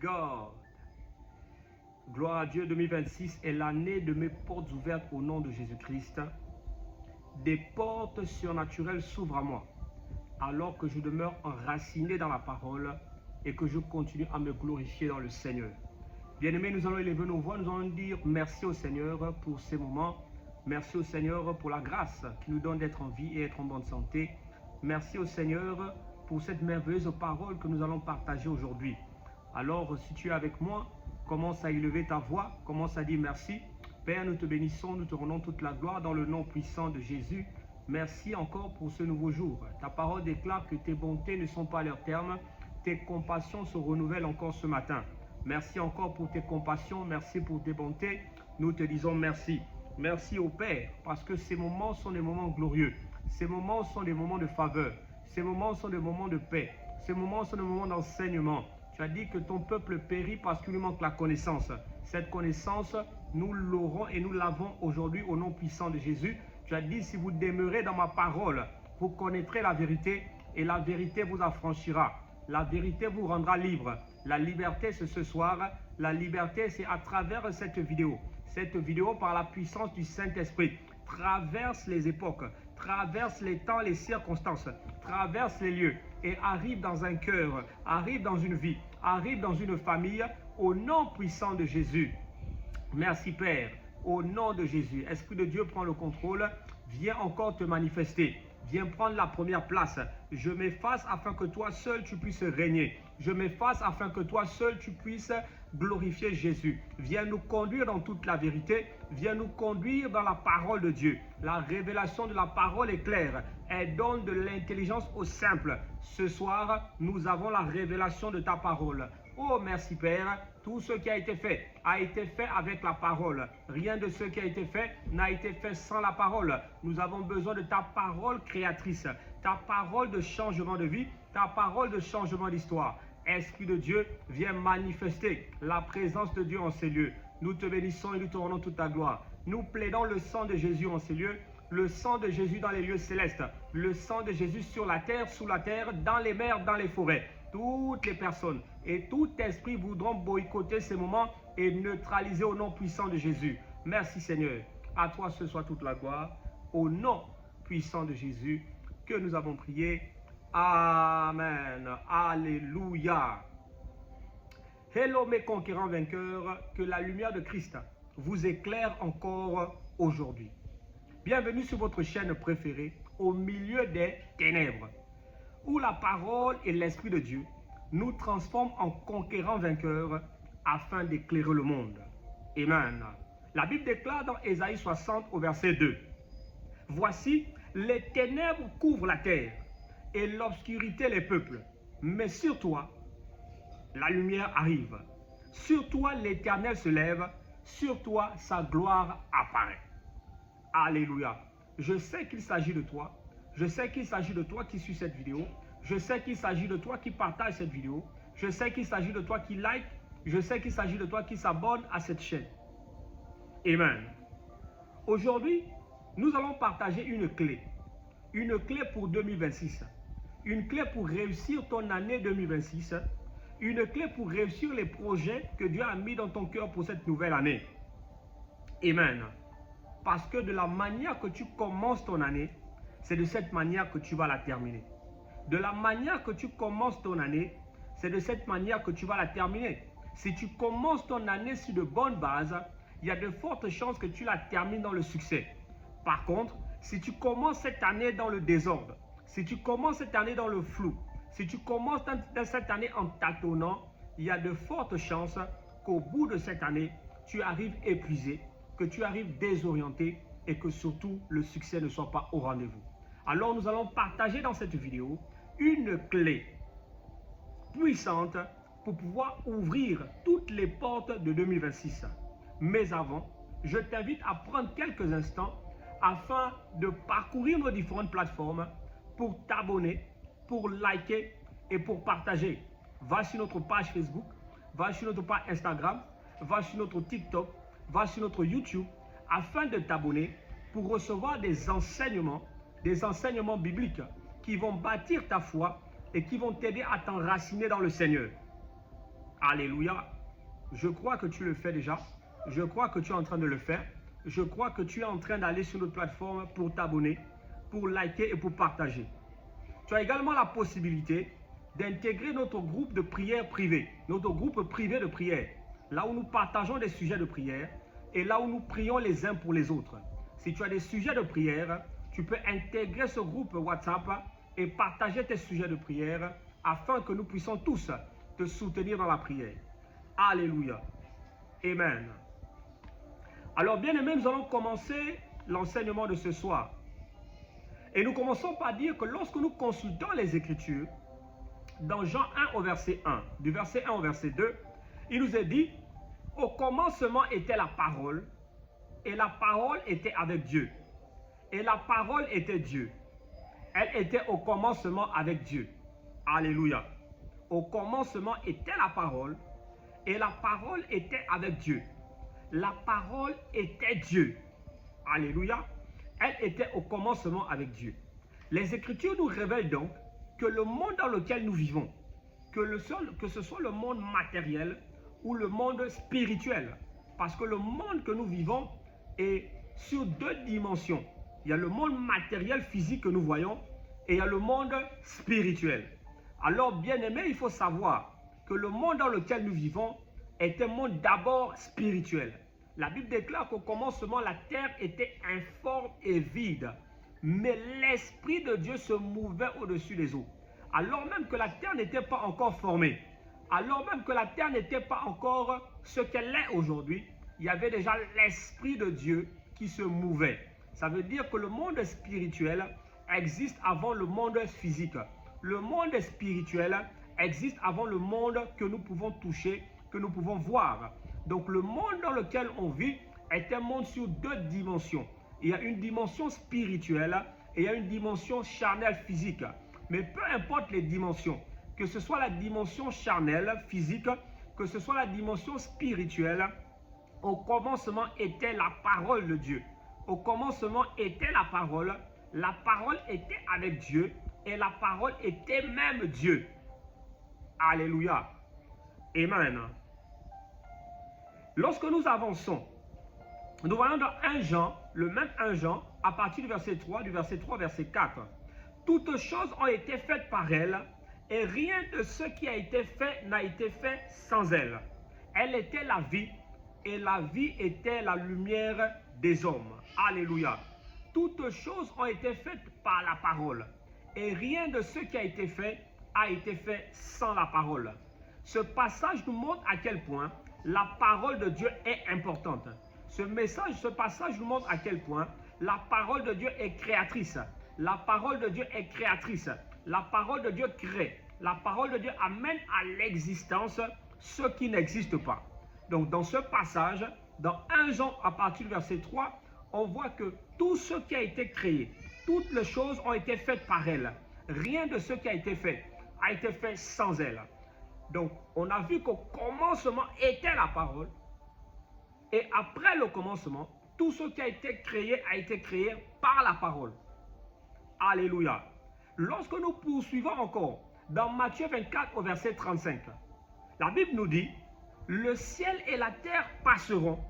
God. Gloire à Dieu, 2026 est l'année de mes portes ouvertes au nom de Jésus-Christ. Des portes surnaturelles s'ouvrent à moi, alors que je demeure enraciné dans la parole et que je continue à me glorifier dans le Seigneur. Bien-aimés, nous allons élever nos voix, nous allons dire merci au Seigneur pour ces moments. Merci au Seigneur pour la grâce qui nous donne d'être en vie et être en bonne santé. Merci au Seigneur pour cette merveilleuse parole que nous allons partager aujourd'hui. Alors, si tu es avec moi, commence à élever ta voix, commence à dire merci. Père, nous te bénissons, nous te rendons toute la gloire dans le nom puissant de Jésus. Merci encore pour ce nouveau jour. Ta parole déclare que tes bontés ne sont pas à leur terme. Tes compassions se renouvellent encore ce matin. Merci encore pour tes compassions, merci pour tes bontés. Nous te disons merci. Merci au Père, parce que ces moments sont des moments glorieux. Ces moments sont des moments de faveur. Ces moments sont des moments de paix. Ces moments sont des moments d'enseignement. Tu as dit que ton peuple périt parce qu'il lui manque la connaissance. Cette connaissance, nous l'aurons et nous l'avons aujourd'hui au nom puissant de Jésus. Tu as dit, si vous demeurez dans ma parole, vous connaîtrez la vérité et la vérité vous affranchira. La vérité vous rendra libre. La liberté, c'est ce soir. La liberté, c'est à travers cette vidéo. Cette vidéo, par la puissance du Saint-Esprit, traverse les époques, traverse les temps, les circonstances, traverse les lieux et arrive dans un cœur, arrive dans une vie, arrive dans une famille, au nom puissant de Jésus. Merci Père, au nom de Jésus. Esprit de Dieu, prends le contrôle, viens encore te manifester. Viens prendre la première place. Je m'efface afin que toi seul tu puisses régner. Je m'efface afin que toi seul tu puisses glorifier Jésus. Viens nous conduire dans toute la vérité. Viens nous conduire dans la parole de Dieu. La révélation de la parole est claire. Elle donne de l'intelligence aux simples. Ce soir, nous avons la révélation de ta parole. Oh, merci Père. Tout ce qui a été fait avec la parole. Rien de ce qui a été fait n'a été fait sans la parole. Nous avons besoin de ta parole créatrice, ta parole de changement de vie, ta parole de changement d'histoire. Esprit de Dieu, viens manifester la présence de Dieu en ces lieux. Nous te bénissons et nous te rendons toute ta gloire. Nous plaidons le sang de Jésus en ces lieux, le sang de Jésus dans les lieux célestes, le sang de Jésus sur la terre, sous la terre, dans les mers, dans les forêts. Toutes les personnes et tout esprit voudront boycotter ces moments et neutraliser au nom puissant de Jésus. Merci Seigneur. À toi ce soit toute la gloire. Au nom puissant de Jésus que nous avons prié. Amen. Alléluia. Hello mes conquérants vainqueurs, que la lumière de Christ vous éclaire encore aujourd'hui. Bienvenue sur votre chaîne préférée, au milieu des ténèbres, où la parole et l'Esprit de Dieu nous transforment en conquérants vainqueurs afin d'éclairer le monde. Amen. La Bible déclare dans Ésaïe 60 au verset 2. Voici, les ténèbres couvrent la terre et l'obscurité les peuples. Mais sur toi, la lumière arrive. Sur toi, l'Éternel se lève. Sur toi, sa gloire apparaît. Alléluia. Je sais qu'il s'agit de toi. Je sais qu'il s'agit de toi qui suis cette vidéo. Je sais qu'il s'agit de toi qui partage cette vidéo. Je sais qu'il s'agit de toi qui like. Je sais qu'il s'agit de toi qui s'abonne à cette chaîne. Amen. Aujourd'hui, nous allons partager une clé. Une clé pour 2026. Une clé pour réussir ton année 2026. Une clé pour réussir les projets que Dieu a mis dans ton cœur pour cette nouvelle année. Amen. Parce que de la manière que tu commences ton année, c'est de cette manière que tu vas la terminer. De la manière que tu commences ton année, c'est de cette manière que tu vas la terminer. Si tu commences ton année sur de bonnes bases, il y a de fortes chances que tu la termines dans le succès. Par contre, si tu commences cette année dans le désordre, si tu commences cette année dans le flou, si tu commences dans cette année en tâtonnant, il y a de fortes chances qu'au bout de cette année, tu arrives épuisé, que tu arrives désorienté et que surtout le succès ne soit pas au rendez-vous. Alors nous allons partager dans cette vidéo une clé puissante pour pouvoir ouvrir toutes les portes de 2026. Mais avant, je t'invite à prendre quelques instants afin de parcourir nos différentes plateformes pour t'abonner, pour liker et pour partager. Va sur notre page Facebook, va sur notre page Instagram, va sur notre TikTok, va sur notre YouTube afin de t'abonner pour recevoir des enseignements bibliques qui vont bâtir ta foi et qui vont t'aider à t'enraciner dans le Seigneur. Alléluia. Je crois que tu le fais déjà. Je crois que tu es en train de le faire. Je crois que tu es en train d'aller sur notre plateforme pour t'abonner, pour liker et pour partager. Tu as également la possibilité d'intégrer notre groupe de prière privé, notre groupe privé de prière, là où nous partageons des sujets de prière et là où nous prions les uns pour les autres. Si tu as des sujets de prière, tu peux intégrer ce groupe WhatsApp et partager tes sujets de prière afin que nous puissions tous te soutenir dans la prière. Alléluia. Amen. Alors, bien aimés, nous allons commencer l'enseignement de ce soir. Et nous commençons par dire que lorsque nous consultons les Écritures, dans Jean 1 au verset 1, du verset 1 au verset 2, il nous est dit, au commencement était la parole, et la parole était avec Dieu. Et la parole était Dieu. Elle était au commencement avec Dieu. Alléluia. Au commencement était la parole, et la parole était avec Dieu. La parole était Dieu. Alléluia. Elle était au commencement avec Dieu. Les Écritures nous révèlent donc que le monde dans lequel nous vivons, que ce soit le monde matériel ou le monde spirituel, parce que le monde que nous vivons est sur deux dimensions. Il y a le monde matériel physique que nous voyons et il y a le monde spirituel. Alors, bien aimé, il faut savoir que le monde dans lequel nous vivons est un monde d'abord spirituel. La Bible déclare qu'au commencement, la terre était informe et vide, mais l'Esprit de Dieu se mouvait au-dessus des eaux. Alors même que la terre n'était pas encore formée, alors même que la terre n'était pas encore ce qu'elle est aujourd'hui, il y avait déjà l'Esprit de Dieu qui se mouvait. Ça veut dire que le monde spirituel existe avant le monde physique. Le monde spirituel existe avant le monde que nous pouvons toucher, que nous pouvons voir. Donc le monde dans lequel on vit est un monde sur deux dimensions. Il y a une dimension spirituelle et il y a une dimension charnelle physique. Mais peu importe les dimensions, que ce soit la dimension charnelle physique, que ce soit la dimension spirituelle, au commencement était la parole de Dieu. Au commencement était la parole était avec Dieu et la parole était même Dieu. Alléluia. Amen. Lorsque nous avançons, nous voyons dans 1 Jean, le même 1 Jean, à partir du verset 3, verset 4. Toutes choses ont été faites par elle, et rien de ce qui a été fait n'a été fait sans elle. Elle était la vie, et la vie était la lumière des hommes. Alléluia. Toutes choses ont été faites par la parole, et rien de ce qui a été fait sans la parole. Ce passage nous montre à quel point la parole de Dieu est importante. Ce passage nous montre à quel point la parole de Dieu est créatrice. La parole de Dieu est créatrice. La parole de Dieu crée. La parole de Dieu amène à l'existence ce qui n'existe pas. Donc dans ce passage, dans 1 Jean à partir du verset 3, on voit que tout ce qui a été créé, toutes les choses ont été faites par elle. Rien de ce qui a été fait sans elle. Donc, on a vu qu'au commencement était la parole. Et après le commencement, tout ce qui a été créé par la parole. Alléluia. Lorsque nous poursuivons encore, dans Matthieu 24 au verset 35, la Bible nous dit, le ciel et la terre passeront,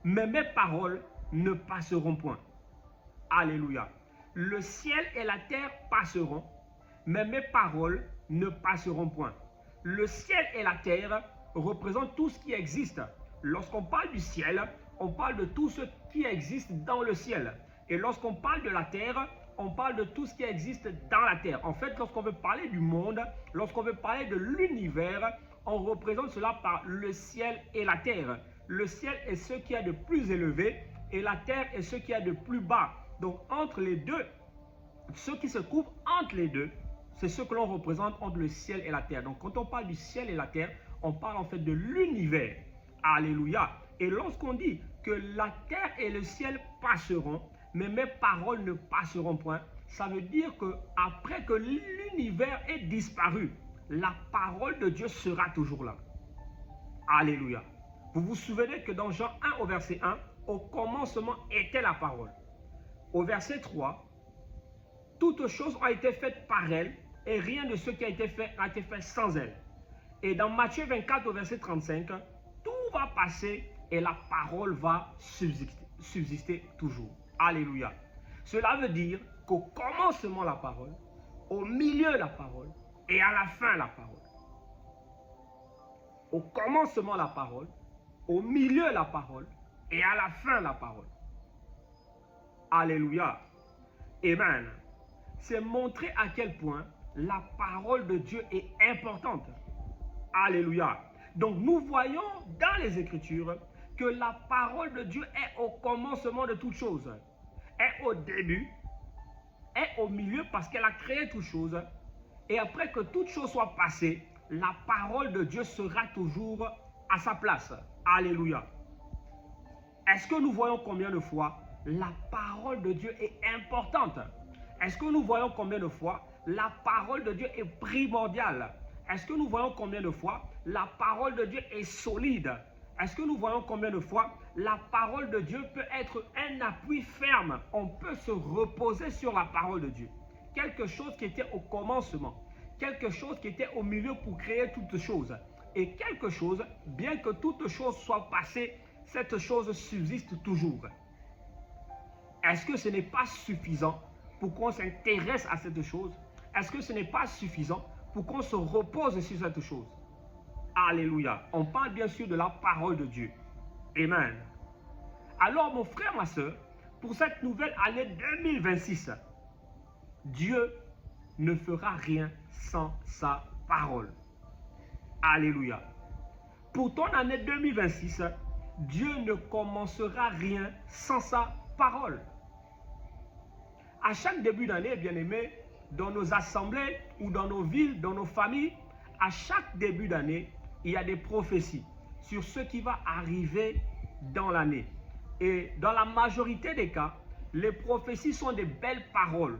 mais mes paroles ne passeront point. Alléluia. Le ciel et la terre passeront, mais mes paroles ne passeront point. Le ciel et la terre représentent tout ce qui existe. Lorsqu'on parle du ciel, on parle de tout ce qui existe dans le ciel. Et lorsqu'on parle de la terre, on parle de tout ce qui existe dans la terre. En fait, lorsqu'on veut parler du monde, lorsqu'on veut parler de l'univers, on représente cela par le ciel et la terre. Le ciel est ce qui est de plus élevé et la terre est ce qui est de plus bas. Donc, entre les deux, ce qui se trouve entre les deux, c'est ce que l'on représente entre le ciel et la terre. Donc, quand on parle du ciel et la terre, on parle en fait de l'univers. Alléluia. Et lorsqu'on dit que la terre et le ciel passeront, mais mes paroles ne passeront point, ça veut dire que après que l'univers ait disparu, la parole de Dieu sera toujours là. Alléluia. Vous vous souvenez que dans Jean 1 au verset 1, au commencement était la parole. Au verset 3, toutes choses ont été faites par elle et rien de ce qui a été fait sans elle. Et dans Matthieu 24 au verset 35, tout va passer et la parole va subsister toujours. Alléluia. Cela veut dire qu'au commencement la parole, au milieu la parole et à la fin la parole. Au commencement la parole, au milieu la parole et à la fin la parole. Alléluia. Amen. C'est montrer à quel point la parole de Dieu est importante. Alléluia. Donc nous voyons dans les Écritures que la parole de Dieu est au commencement de toutes choses, est au début, est au milieu parce qu'elle a créé toutes choses. Et après que toutes choses soient passées, la parole de Dieu sera toujours à sa place. Alléluia. Est-ce que nous voyons combien de fois la parole de Dieu est importante? Est-ce que nous voyons combien de fois la parole de Dieu est primordiale? Est-ce que nous voyons combien de fois la parole de Dieu est solide? Est-ce que nous voyons combien de fois la parole de Dieu peut être un appui ferme? On peut se reposer sur la parole de Dieu. Quelque chose qui était au commencement, quelque chose qui était au milieu pour créer toutes choses. Et quelque chose, bien que toutes choses soient passées, cette chose subsiste toujours. Est-ce que ce n'est pas suffisant pour qu'on s'intéresse à cette chose? Est-ce que ce n'est pas suffisant pour qu'on se repose sur cette chose? Alléluia. On parle bien sûr de la parole de Dieu. Amen. Alors mon frère, ma soeur, pour cette nouvelle année 2026, Dieu ne fera rien sans sa parole. Alléluia. Pour ton année 2026, Dieu ne commencera rien sans sa parole. À chaque début d'année, bien-aimés, dans nos assemblées ou dans nos villes, dans nos familles, à chaque début d'année, il y a des prophéties sur ce qui va arriver dans l'année. Et dans la majorité des cas, les prophéties sont des belles paroles.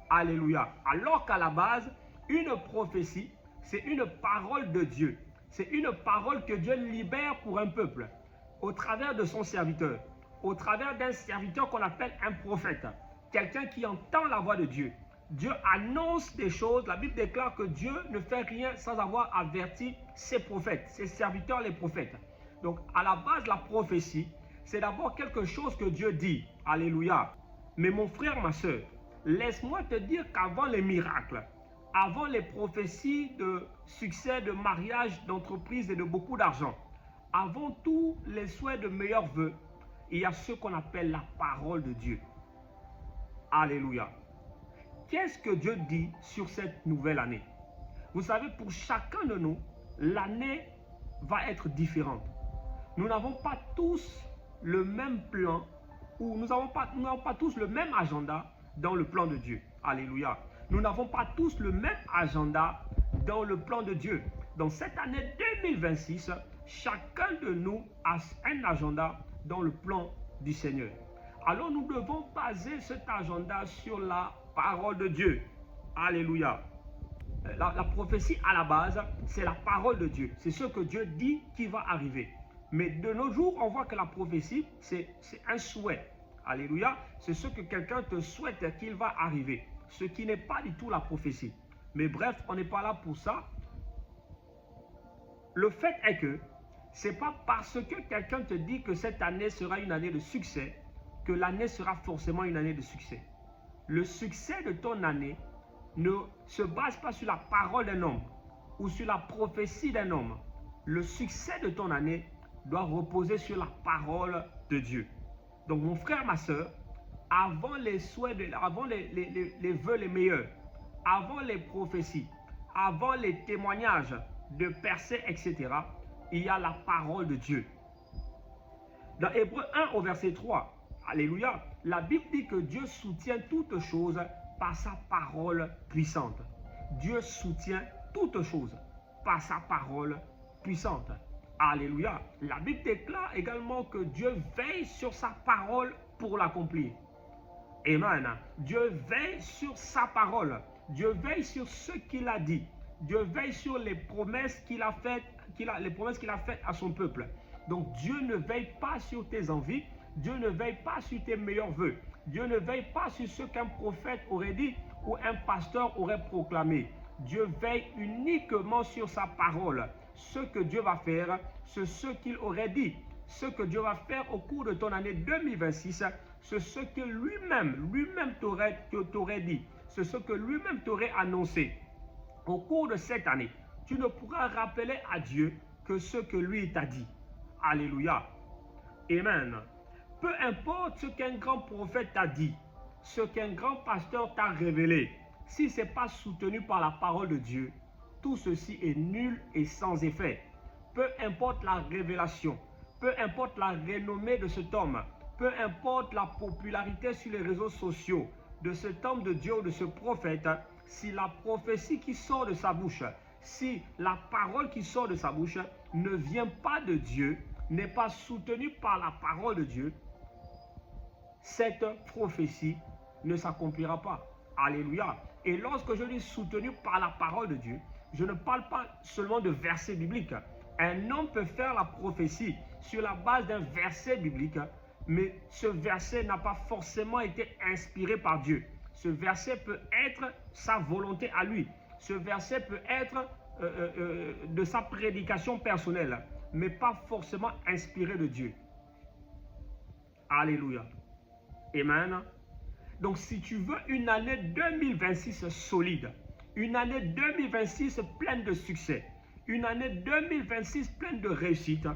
Alléluia. Alors qu'à la base, une prophétie, c'est une parole de Dieu. C'est une parole que Dieu libère pour un peuple, au travers de son serviteur, au travers d'un serviteur qu'on appelle un prophète, quelqu'un qui entend la voix de Dieu. Dieu annonce des choses. La Bible déclare que Dieu ne fait rien sans avoir averti ses prophètes, ses serviteurs les prophètes. Donc à la base, la prophétie, c'est d'abord quelque chose que Dieu dit. Alléluia. Mais mon frère, ma soeur, laisse-moi te dire qu'avant les miracles, avant les prophéties de succès, de mariage, d'entreprise et de beaucoup d'argent, avant tous les souhaits de meilleurs vœux, il y a ce qu'on appelle la parole de Dieu. Alléluia. Qu'est-ce que Dieu dit sur cette nouvelle année? Vous savez, pour chacun de nous, l'année va être différente. Nous n'avons pas tous le même plan ou nous n'avons pas tous le même agenda dans le plan de Dieu. Alléluia. Nous n'avons pas tous le même agenda dans le plan de Dieu. Dans cette année 2026, chacun de nous a un agenda dans le plan du Seigneur. Alors nous devons baser cet agenda sur la parole de Dieu. Alléluia. La prophétie à la base, c'est la parole de Dieu. C'est ce que Dieu dit qui va arriver. Mais de nos jours, on voit que la prophétie, c'est un souhait. Alléluia. C'est ce que quelqu'un te souhaite qu'il va arriver. Ce qui n'est pas du tout la prophétie. Mais bref, on n'est pas là pour ça. Le fait est que ce n'est pas parce que quelqu'un te dit que cette année sera une année de succès que l'année sera forcément une année de succès. Le succès de ton année ne se base pas sur la parole d'un homme ou sur la prophétie d'un homme. Le succès de ton année doit reposer sur la parole de Dieu. Donc mon frère, ma soeur, avant les souhaits, avant les vœux les meilleurs, avant les prophéties, avant les témoignages de percées, etc., il y a la parole de Dieu. Dans Hébreux 1 au verset 3, alléluia, la Bible dit que Dieu soutient toutes choses par sa parole puissante. Dieu soutient toutes choses par sa parole puissante. Alléluia. La Bible déclare également que Dieu veille sur sa parole pour l'accomplir. Amen. Dieu veille sur sa parole. Dieu veille sur ce qu'il a dit. Dieu veille sur les promesses qu'il a faites, à son peuple. Donc Dieu ne veille pas sur tes envies. Dieu ne veille pas sur tes meilleurs vœux. Dieu ne veille pas sur ce qu'un prophète aurait dit ou un pasteur aurait proclamé. Dieu veille uniquement sur sa parole. Ce que Dieu va faire, c'est ce qu'il aurait dit. Ce que Dieu va faire au cours de ton année 2026, c'est ce que lui-même t'aurait dit. C'est ce que lui-même t'aurait annoncé. Au cours de cette année, tu ne pourras rappeler à Dieu que ce que lui t'a dit. Alléluia. Amen. Peu importe ce qu'un grand prophète t'a dit, ce qu'un grand pasteur t'a révélé, si ce n'est pas soutenu par la parole de Dieu, tout ceci est nul et sans effet. Peu importe la révélation, peu importe la renommée de cet homme, peu importe la popularité sur les réseaux sociaux de cet homme de Dieu ou de ce prophète, si la prophétie qui sort de sa bouche, si la parole qui sort de sa bouche ne vient pas de Dieu, n'est pas soutenue par la parole de Dieu, cette prophétie ne s'accomplira pas. Alléluia. Et lorsque je dis soutenu par la parole de Dieu, je ne parle pas seulement de versets bibliques. Un homme peut faire la prophétie sur la base d'un verset biblique, mais ce verset n'a pas forcément été inspiré par Dieu. Ce verset peut être sa volonté à lui. Ce verset peut être de sa prédication personnelle, mais pas forcément inspiré de Dieu. Alléluia. Amen. Donc si tu veux une année 2026 solide, une année 2026 pleine de succès, une année 2026 pleine de réussite,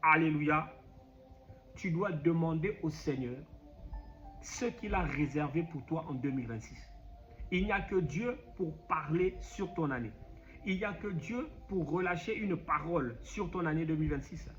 alléluia, tu dois demander au Seigneur ce qu'il a réservé pour toi en 2026. Il n'y a que Dieu pour parler sur ton année. Il n'y a que Dieu pour relâcher une parole sur ton année 2026.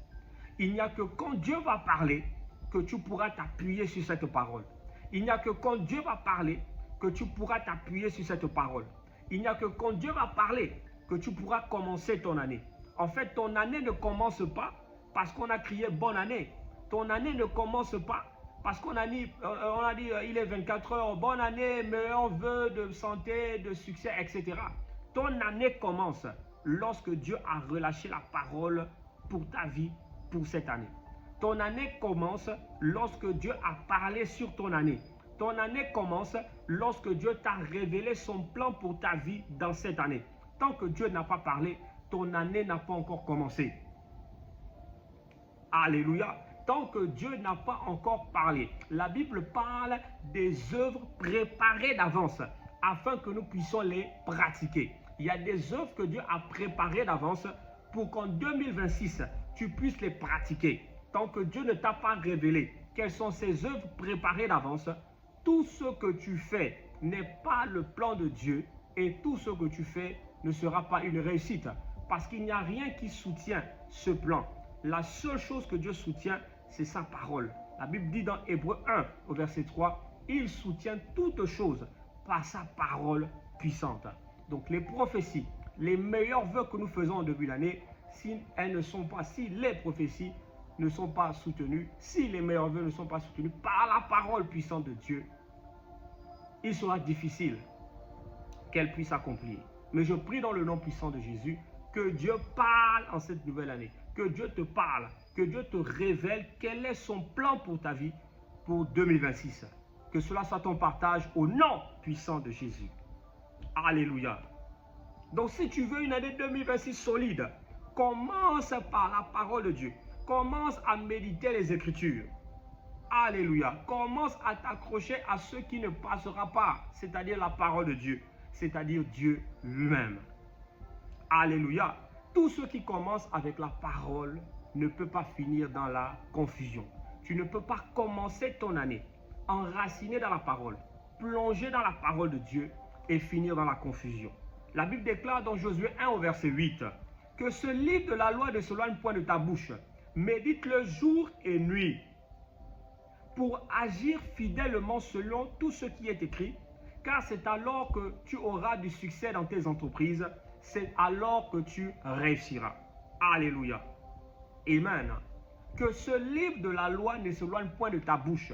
Il n'y a que quand Dieu va parler que tu pourras t'appuyer sur cette parole. Il n'y a que quand Dieu va parler que tu pourras t'appuyer sur cette parole. Il n'y a que quand Dieu va parler que tu pourras commencer ton année. En fait, ton année ne commence pas parce qu'on a crié bonne année. Ton année ne commence pas parce qu'on a dit, il est 24 heures, bonne année, meilleurs vœux de santé, de succès, etc. Ton année commence lorsque Dieu a relâché la parole pour ta vie, pour cette année. Ton année commence lorsque Dieu a parlé sur ton année. Ton année commence lorsque Dieu t'a révélé son plan pour ta vie dans cette année. Tant que Dieu n'a pas parlé, ton année n'a pas encore commencé. Alléluia. Tant que Dieu n'a pas encore parlé. La Bible parle des œuvres préparées d'avance afin que nous puissions les pratiquer. Il y a des œuvres que Dieu a préparées d'avance pour qu'en 2026, tu puisses les pratiquer. Tant que Dieu ne t'a pas révélé quelles sont ces œuvres préparées d'avance, tout ce que tu fais n'est pas le plan de Dieu et tout ce que tu fais ne sera pas une réussite parce qu'il n'y a rien qui soutient ce plan. La seule chose que Dieu soutient, c'est sa parole. La Bible dit dans Hébreux 1 au verset 3, il soutient toutes choses par sa parole puissante. Donc les prophéties, les meilleurs vœux que nous faisons en début d'année, si les prophéties ne sont pas soutenues, si les meilleurs vœux ne sont pas soutenus par la parole puissante de Dieu, il sera difficile qu'elle puisse accomplir. Mais je prie dans le nom puissant de Jésus que Dieu parle en cette nouvelle année, que Dieu te parle, que Dieu te révèle quel est son plan pour ta vie pour 2026. Que cela soit ton partage au nom puissant de Jésus. Alléluia. Donc si tu veux une année 2026 solide, commence par la parole de Dieu. Commence à méditer les Écritures. Alléluia. Commence à t'accrocher à ce qui ne passera pas, c'est-à-dire la parole de Dieu, c'est-à-dire Dieu lui-même. Alléluia. Tout ce qui commence avec la parole ne peut pas finir dans la confusion. Tu ne peux pas commencer ton année enraciné dans la parole, plonger dans la parole de Dieu et finir dans la confusion. La Bible déclare dans Josué 1 au verset 8 que ce livre de la loi ne s'éloigne point de ta bouche. Médite-le jour et nuit pour agir fidèlement selon tout ce qui est écrit, car c'est alors que tu auras du succès dans tes entreprises, c'est alors que tu réussiras. Alléluia. Amen. Que ce livre de la loi ne s'éloigne point de ta bouche.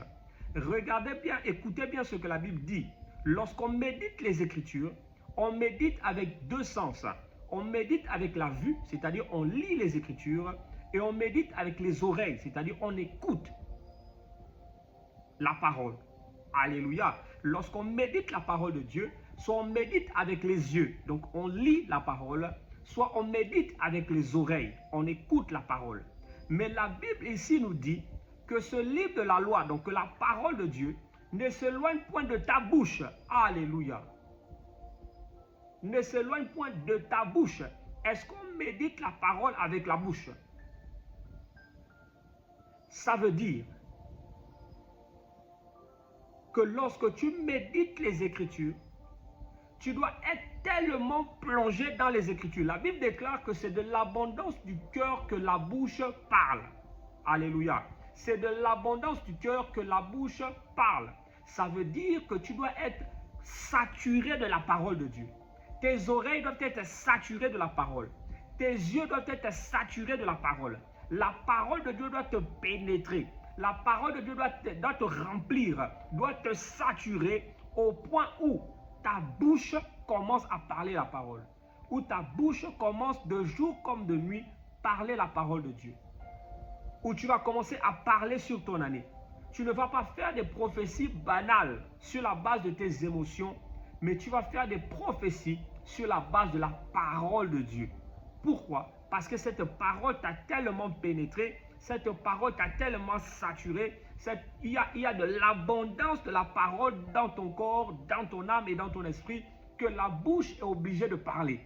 Regardez bien, écoutez bien ce que la Bible dit. Lorsqu'on médite les Écritures, on médite avec deux sens. On médite avec la vue, c'est-à-dire on lit les Écritures, et on médite avec les oreilles, c'est-à-dire on écoute la parole. Alléluia. Lorsqu'on médite la parole de Dieu, Soit on médite avec les yeux, donc on lit la parole, soit on médite avec les oreilles, on écoute la parole. Mais la Bible ici nous dit que ce livre de la loi, donc que la parole de Dieu, ne s'éloigne point de ta bouche. Alléluia. Ne s'éloigne point de ta bouche. Est-ce qu'on médite la parole avec la bouche? Ça veut dire que lorsque tu médites les Écritures, tu dois être tellement plongé dans les Écritures. La Bible déclare que c'est de l'abondance du cœur que la bouche parle. Alléluia. C'est de l'abondance du cœur que la bouche parle. Ça veut dire que tu dois être saturé de la parole de Dieu. Tes oreilles doivent être saturées de la parole. Tes yeux doivent être saturés de la parole. La parole de Dieu doit te pénétrer. La parole de Dieu doit te remplir, doit te saturer au point où ta bouche commence à parler la parole. Où ta bouche commence de jour comme de nuit parler la parole de Dieu. Où tu vas commencer à parler sur ton année. Tu ne vas pas faire des prophéties banales sur la base de tes émotions, mais tu vas faire des prophéties sur la base de la parole de Dieu. Pourquoi? Parce que cette parole t'a tellement pénétré, cette parole t'a tellement saturé, il y a de l'abondance de la parole dans ton corps, dans ton âme et dans ton esprit, que la bouche est obligée de parler.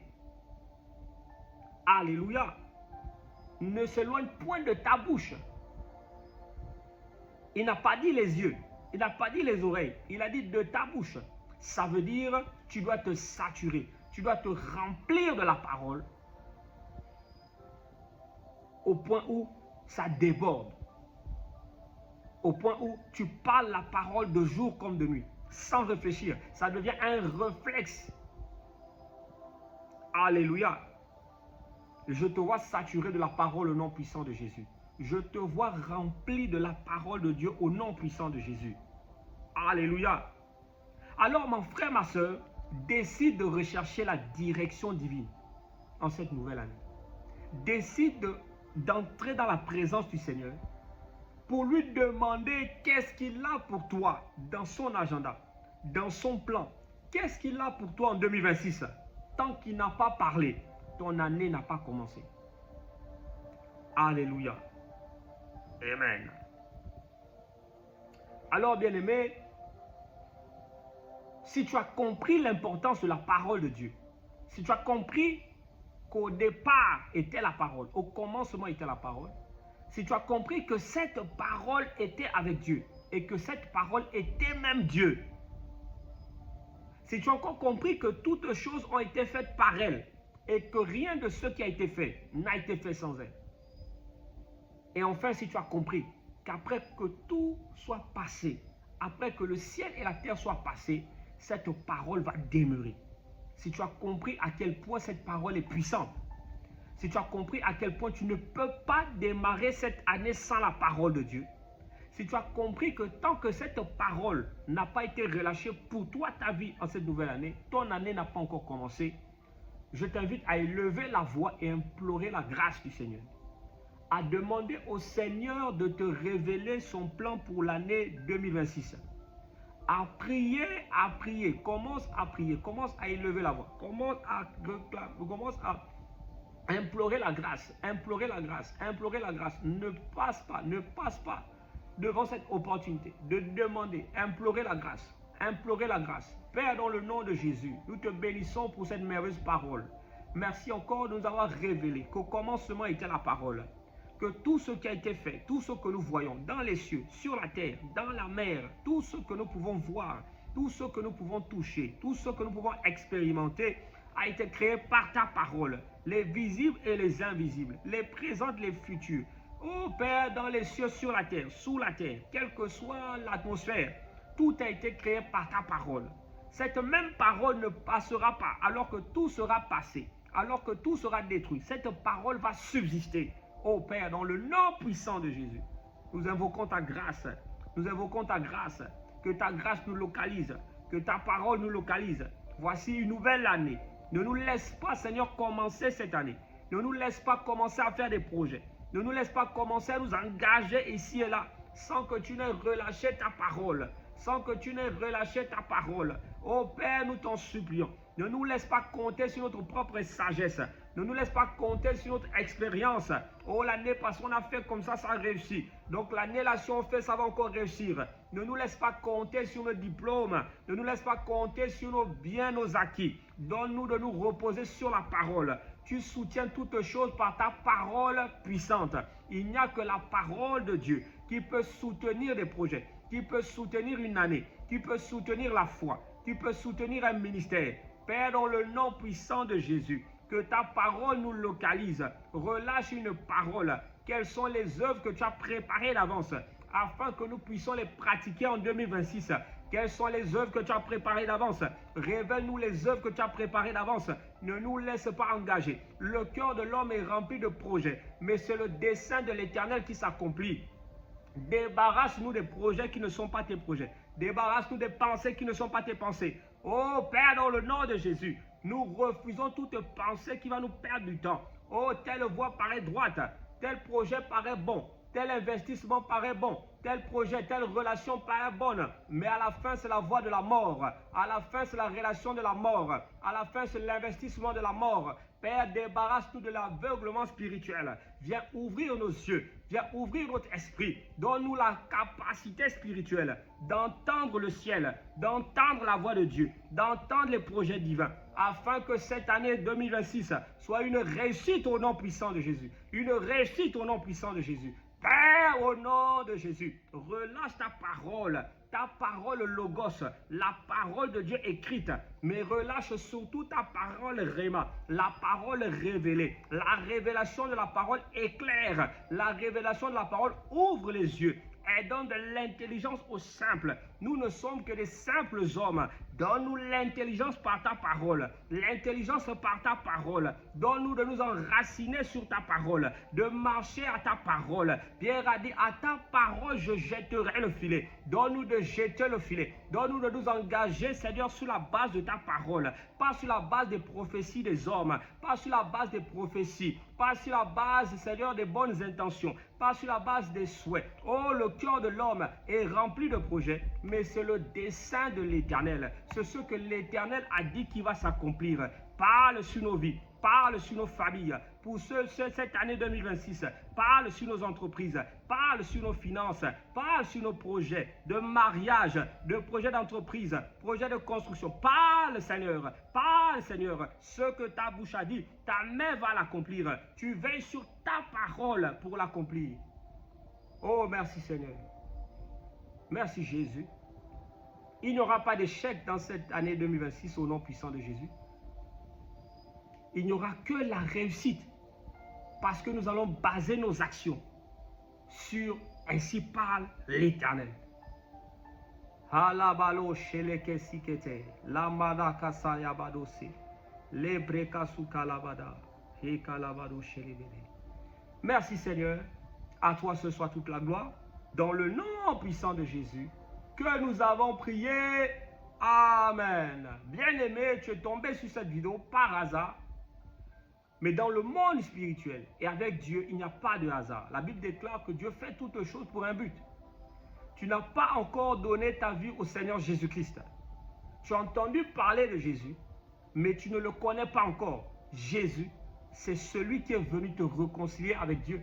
Alléluia. Ne s'éloigne point de ta bouche. Il n'a pas dit les yeux, il n'a pas dit les oreilles, il a dit de ta bouche. Ça veut dire tu dois te saturer, tu dois te remplir de la parole au point où ça déborde. Au point où tu parles la parole de jour comme de nuit, sans réfléchir. Ça devient un réflexe. Alléluia. Je te vois saturé de la parole au nom puissant de Jésus. Je te vois rempli de la parole de Dieu au nom puissant de Jésus. Alléluia. Alors mon frère, ma soeur, décide de rechercher la direction divine en cette nouvelle année. Décide d'entrer dans la présence du Seigneur pour lui demander qu'est-ce qu'il a pour toi dans son agenda, dans son plan. Qu'est-ce qu'il a pour toi en 2026? Tant qu'il n'a pas parlé, ton année n'a pas commencé. Alléluia. Amen. Alors, bien-aimé, si tu as compris l'importance de la parole de Dieu, si tu as compris qu'au départ était la parole, au commencement était la parole, si tu as compris que cette parole était avec Dieu et que cette parole était même Dieu, si tu as encore compris que toutes choses ont été faites par elle et que rien de ce qui a été fait n'a été fait sans elle, et enfin si tu as compris qu'après que tout soit passé, après que le ciel et la terre soient passés, cette parole va demeurer. Si tu as compris à quel point cette parole est puissante, si tu as compris à quel point tu ne peux pas démarrer cette année sans la parole de Dieu, si tu as compris que tant que cette parole n'a pas été relâchée pour toi, ta vie en cette nouvelle année, ton année n'a pas encore commencé, je t'invite à élever la voix et implorer la grâce du Seigneur. À demander au Seigneur de te révéler son plan pour l'année 2026. À prier, commence à prier, commence à élever la voix, commence à implorer la grâce, implorer la grâce, implorer la grâce. Ne passe pas devant cette opportunité de demander, implorer la grâce, implorer la grâce. Père, dans le nom de Jésus, nous te bénissons pour cette merveilleuse parole. Merci encore de nous avoir révélé qu'au commencement était la parole. Que tout ce qui a été fait, tout ce que nous voyons dans les cieux, sur la terre, dans la mer, tout ce que nous pouvons voir, tout ce que nous pouvons toucher, tout ce que nous pouvons expérimenter, a été créé par ta parole, les visibles et les invisibles, les présents et les futurs. Oh Père, dans les cieux, sur la terre, sous la terre, quelle que soit l'atmosphère, tout a été créé par ta parole. Cette même parole ne passera pas alors que tout sera passé, alors que tout sera détruit. Cette parole va subsister. Oh Père, dans le nom puissant de Jésus, nous invoquons ta grâce, que ta grâce nous localise, que ta parole nous localise. Voici une nouvelle année. Ne nous laisse pas, Seigneur, commencer cette année. Ne nous laisse pas commencer à faire des projets. Ne nous laisse pas commencer à nous engager ici et là, sans que tu n'aies relâché ta parole, sans que tu n'aies relâché ta parole. Oh Père, nous t'en supplions. Ne nous laisse pas compter sur notre propre sagesse. Ne nous laisse pas compter sur notre expérience. Oh, l'année passée, on a fait comme ça a réussi. Donc l'année là, si on fait, ça va encore réussir. Ne nous laisse pas compter sur nos diplômes. Ne nous laisse pas compter sur nos biens, nos acquis. Donne-nous de nous reposer sur la parole. Tu soutiens toutes choses par ta parole puissante. Il n'y a que la parole de Dieu qui peut soutenir des projets, qui peut soutenir une année, qui peut soutenir la foi, qui peut soutenir un ministère. Père, dans le nom puissant de Jésus, que ta parole nous localise. Relâche une parole. Quelles sont les œuvres que tu as préparées d'avance afin que nous puissions les pratiquer en 2026? Quelles sont les œuvres que tu as préparées d'avance? Révèle-nous les œuvres que tu as préparées d'avance. Ne nous laisse pas engager. Le cœur de l'homme est rempli de projets, mais c'est le dessein de l'Éternel qui s'accomplit. Débarrasse-nous des projets qui ne sont pas tes projets. Débarrasse-nous des pensées qui ne sont pas tes pensées. Oh Père, dans le nom de Jésus, nous refusons toute pensée qui va nous perdre du temps. Oh, telle voie paraît droite, tel projet paraît bon, tel investissement paraît bon, tel projet, telle relation paraît bonne, mais à la fin c'est la voie de la mort, à la fin c'est la relation de la mort, à la fin c'est l'investissement de la mort. Père, débarrasse-nous de l'aveuglement spirituel. Viens ouvrir nos yeux, viens ouvrir notre esprit. Donne-nous la capacité spirituelle d'entendre le ciel, d'entendre la voix de Dieu, d'entendre les projets divins, afin que cette année 2026 soit une réussite au nom puissant de Jésus. Une réussite au nom puissant de Jésus. Père, au nom de Jésus, relâche ta parole logos, la parole de Dieu écrite, mais relâche surtout ta parole réma, la parole révélée. La révélation de la parole éclaire, la révélation de la parole ouvre les yeux. Elle donne de l'intelligence aux simples. Nous ne sommes que des simples hommes. Donne-nous l'intelligence par ta parole. L'intelligence par ta parole. Donne-nous de nous enraciner sur ta parole. De marcher à ta parole. Pierre a dit, à ta parole, je jetterai le filet. Donne-nous de jeter le filet. Donne-nous de nous engager, Seigneur, sur la base de ta parole. Pas sur la base des prophéties des hommes. Pas sur la base des prophéties. Pas sur la base, Seigneur, des bonnes intentions. Pas sur la base des souhaits. Oh, le cœur de l'homme est rempli de projets, mais c'est le dessein de l'Éternel. C'est ce que l'Éternel a dit qui va s'accomplir. Parle sur nos vies, parle sur nos familles. Pour cette année 2026, parle sur nos entreprises, parle sur nos finances, parle sur nos projets de mariage, de projets d'entreprise, projets de construction. Parle, Seigneur, ce que ta bouche a dit, ta main va l'accomplir. Tu veilles sur ta parole pour l'accomplir. Oh, merci Seigneur. Merci Jésus. Il n'y aura pas d'échec dans cette année 2026 au nom puissant de Jésus. Il n'y aura que la réussite parce que nous allons baser nos actions sur ainsi parle l'Éternel. Halabalo sheleke sikete, lamada kasaya badose, lebreka sukalabada, hekalabado shelebede. Merci Seigneur, à toi ce soit toute la gloire, dans le nom puissant de Jésus, que nous avons prié. Amen. Bien-aimé, tu es tombé sur cette vidéo par hasard. Mais dans le monde spirituel et avec Dieu, il n'y a pas de hasard. La Bible déclare que Dieu fait toutes choses pour un but. Tu n'as pas encore donné ta vie au Seigneur Jésus-Christ. Tu as entendu parler de Jésus, mais tu ne le connais pas encore. Jésus, c'est celui qui est venu te réconcilier avec Dieu.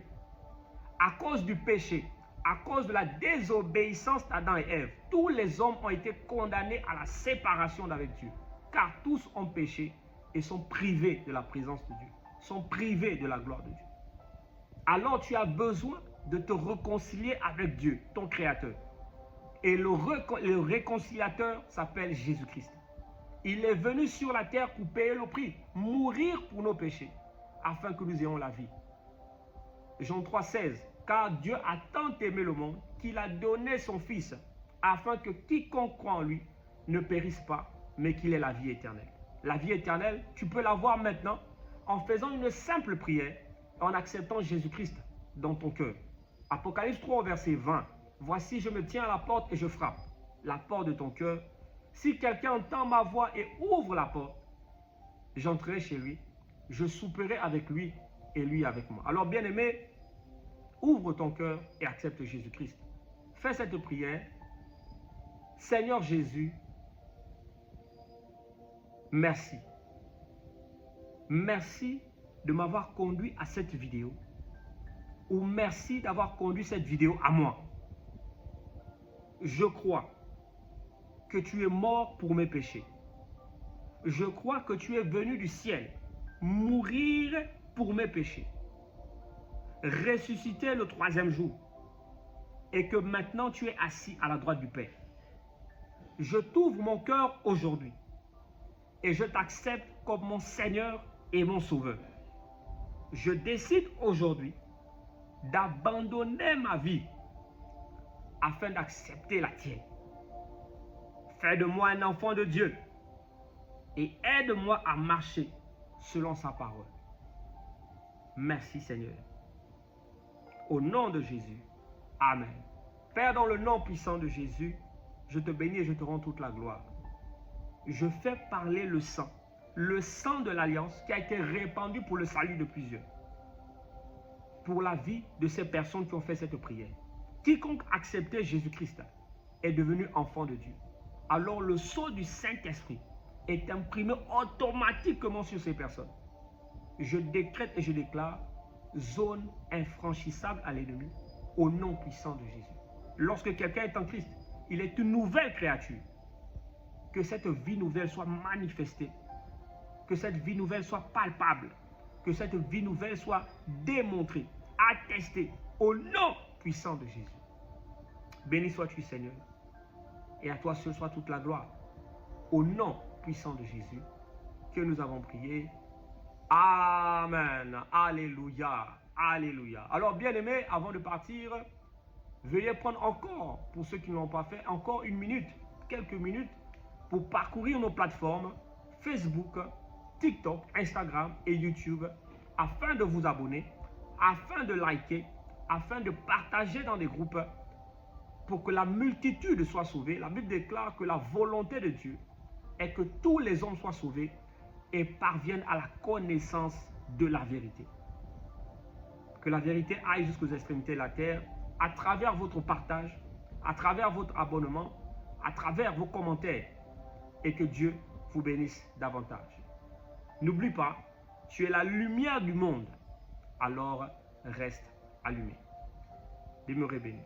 À cause du péché, à cause de la désobéissance d'Adam et Ève, tous les hommes ont été condamnés à la séparation d'avec Dieu. Car tous ont péché et sont privés de la présence de Dieu, sont privés de la gloire de Dieu. Alors tu as besoin de te réconcilier avec Dieu, ton Créateur. Et le réconciliateur s'appelle Jésus-Christ. Il est venu sur la terre pour payer le prix, mourir pour nos péchés, afin que nous ayons la vie. Jean 3,16. Car Dieu a tant aimé le monde qu'il a donné son Fils, afin que quiconque croit en lui ne périsse pas, mais qu'il ait la vie éternelle. La vie éternelle, tu peux l'avoir maintenant en faisant une simple prière, en acceptant Jésus-Christ dans ton cœur. Apocalypse 3, verset 20. Voici, je me tiens à la porte et je frappe. La porte de ton cœur. Si quelqu'un entend ma voix et ouvre la porte, j'entrerai chez lui, je souperai avec lui et lui avec moi. Alors, bien-aimé, ouvre ton cœur et accepte Jésus-Christ. Fais cette prière. Seigneur Jésus, merci. Merci de m'avoir conduit à cette vidéo. Ou merci d'avoir conduit cette vidéo à moi. Je crois que tu es mort pour mes péchés. Je crois que tu es venu du ciel mourir pour mes péchés. Ressusciter le 3e jour. Et que maintenant tu es assis à la droite du Père. Je t'ouvre mon cœur aujourd'hui. Et je t'accepte comme mon Seigneur et mon Sauveur. Je décide aujourd'hui d'abandonner ma vie afin d'accepter la tienne. Fais de moi un enfant de Dieu et aide-moi à marcher selon sa parole. Merci Seigneur. Au nom de Jésus. Amen. Père, dans le nom puissant de Jésus, je te bénis et je te rends toute la gloire. Je fais parler le sang de l'alliance qui a été répandu pour le salut de plusieurs. Pour la vie de ces personnes qui ont fait cette prière. Quiconque acceptait Jésus-Christ est devenu enfant de Dieu. Alors le sceau du Saint-Esprit est imprimé automatiquement sur ces personnes. Je décrète et je déclare zone infranchissable à l'ennemi au nom puissant de Jésus. Lorsque quelqu'un est en Christ, il est une nouvelle créature. Que cette vie nouvelle soit manifestée. Que cette vie nouvelle soit palpable. Que cette vie nouvelle soit démontrée, attestée au nom puissant de Jésus. Béni sois-tu Seigneur. Et à toi seul soit toute la gloire. Au nom puissant de Jésus que nous avons prié. Amen. Alléluia. Alléluia. Alors bien-aimés, avant de partir, veuillez prendre encore, pour ceux qui ne l'ont pas fait, encore une minute, quelques minutes, pour parcourir nos plateformes Facebook, TikTok, Instagram et YouTube, afin de vous abonner, afin de liker, afin de partager dans des groupes, pour que la multitude soit sauvée. La Bible déclare que la volonté de Dieu est que tous les hommes soient sauvés et parviennent à la connaissance de la vérité. Que la vérité aille jusqu'aux extrémités de la terre, à travers votre partage, à travers votre abonnement, à travers vos commentaires, et que Dieu vous bénisse davantage. N'oublie pas, tu es la lumière du monde, alors reste allumé. Demeurez bénis.